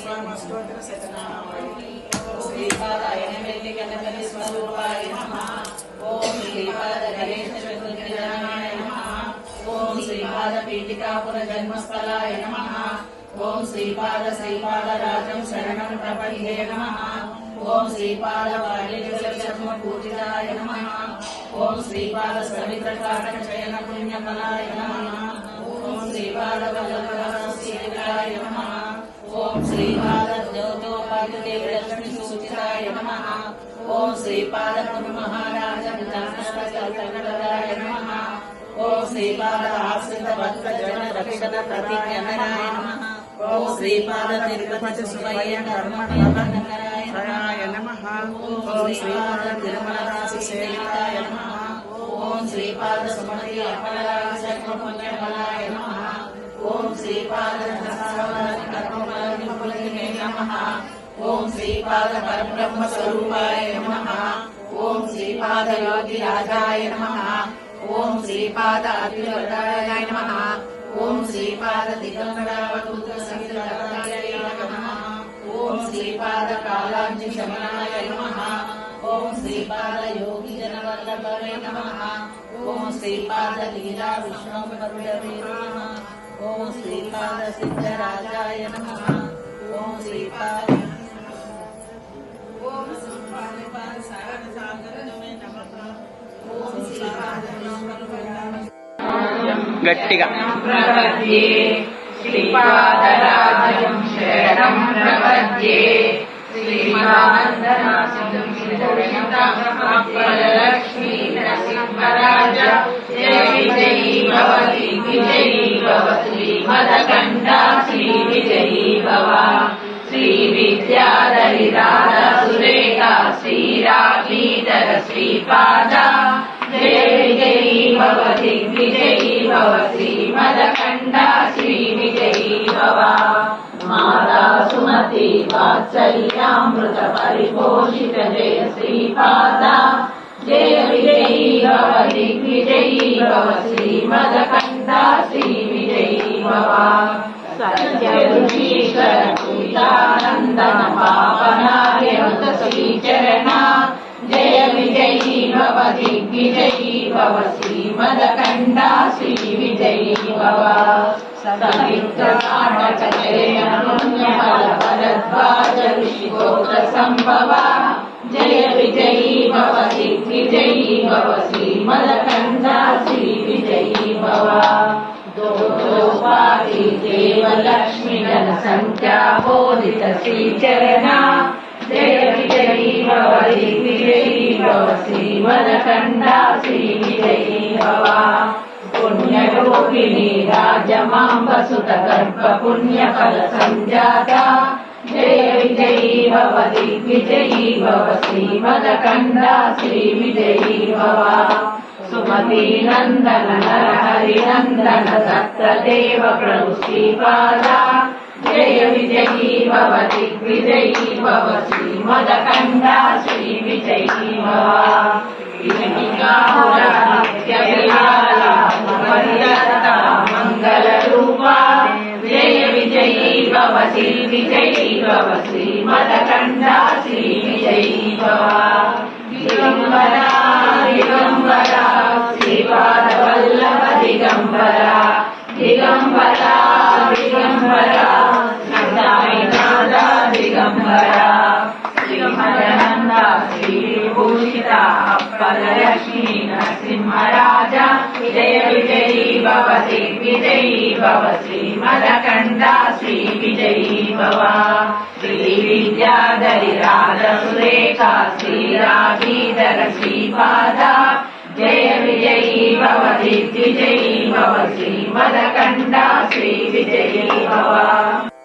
स्वामस्तोत्र सतनामवति श्रीपादाय नमः स्वरूपाय नमः ओम श्रीपाद गणेश चतुर्भुजाय नमः ओम श्रीपाद पीठिकापुर जन्मस्थलाय नमः ओम श्रीपाद राजं शरणं प्रपद्ये नमः ओम श्रीपाद वाल्यजलचर्म पूजिताय नमः ओम श्रीपाद सवित्रकाटक चयन पुण्यफलाय नमः ओम श्रीपाद वल्लभसेविताय नमः ओम श्रीपाद द्योतोपाद्य लक्ष्मी सूचिताय नमः ओम श्रीपाद महाराज विधानसभाय नमः ओम श्रीपाद आश्रित भक्त जन रक्षण प्रतिज्ञाय नमः ओम श्रीपाद तिरुपति सुभय धर्मनाय नमः ओम श्रीपाद तिरुमलदासी सेविताय नमः ओम श्रीपाद सुमति अपराध चक्र पुण्यफलाय नमः ओम श्रीपाद कर्मफलनिफलने नमः ओम श्रीपाद परब्रह्म स्वरूपाय नमः ओम श्रीपाद योगी राजाय नमः ओम श्रीपाद अतिवरदाय नमः ओम श्रीपाद दिगंबरावधूत सहिताय नमः ओम श्रीपाद कालाग्नि शमनाय नमः ओम श्रीपाद योगी जनवल्लभाय नमः ओम श्रीपाद लीला विष्णुवल्लभाय नमः ओम श्रीपाद सिद्धराजाय नमः ओम श्रीपाद గట్టిగా ప్రపద్యే శ్రీపాదరాజం శరణం ప్రపద్యే శ్రీమానందనాసింధుం శ్రీధరలక్ష్మీ నరసింహరాజ జయ విజయీ భవతి విజయీ భవ శ్రీమదకంఠా శ్రీ విజయీ భవ శ్రీ విద్యాధరి రాధా సురేఖ శ్రీరాధీధర శ్రీపాద जय विजयी भव दिग्विजयी भव श्रीमदकण्ठा श्री विजयी भव माता सुमति वात्सल्यामृत परिपोषित जय श्रीपादा जय विजयी भव दिग्विजयी भव श्रीमदकण्ठा श्री विजयी भव सत्यऋषीश्वर पूतानन्दन पावनार्यवत श्रीचरणा जय विजयी भव दिग्विजयी भव श्रीमदकण्ठा श्री विजयी भव सवित्रकाटक जयन पुण्यफल भरद्वाज ऋषिगोत्र संभव जय विजयी भव दिग्विजयी भव श्रीमदकण्ठा श्री विजयी भव दोषोपाधि देव लक्ष्मी जन संख्या बोधित श्रीचरणा जय विजयी भव दिग्विजयी भव श्रीमदकण्ठा श्री विजयी भव पुण्यरूपिणी राजमाम्ब सुत गर्भ पुण्यफल संजाता जय विजयी भव दिग्विजयी भव श्रीमदकण्ठा श्री विजयी भव सुमती नंदन नरहरि नंदन दत्तदेव प्रभु श्रीपादा जय विजयी भव दिग्विजयी भव श्रीमदकण्ठा श्री विजयी भव मंगल रूपा जय विजयी भव दिग्विजयी भव श्रीमदकण्ठा श्री विजयी भव दिगंबरा दिगंबरा श्रीपाद वल्लभ दिगंबरा दिगंबरा दिगंबरा नादा दिगंबरा श्रीमदनंदा श्रीभूषिता अप्पलक्ष्मी नरसिंहराजा जय विजयी भव दिग्विजयी भव श्रीमदकण्ठा श्री विजयी भव श्री विद्याधरि राधा सुरेखा श्रीराधीधर श्रीपादा जय विजयी भव दिग्विजयी भव श्रीमदकण्ठा श्री विजयी भव।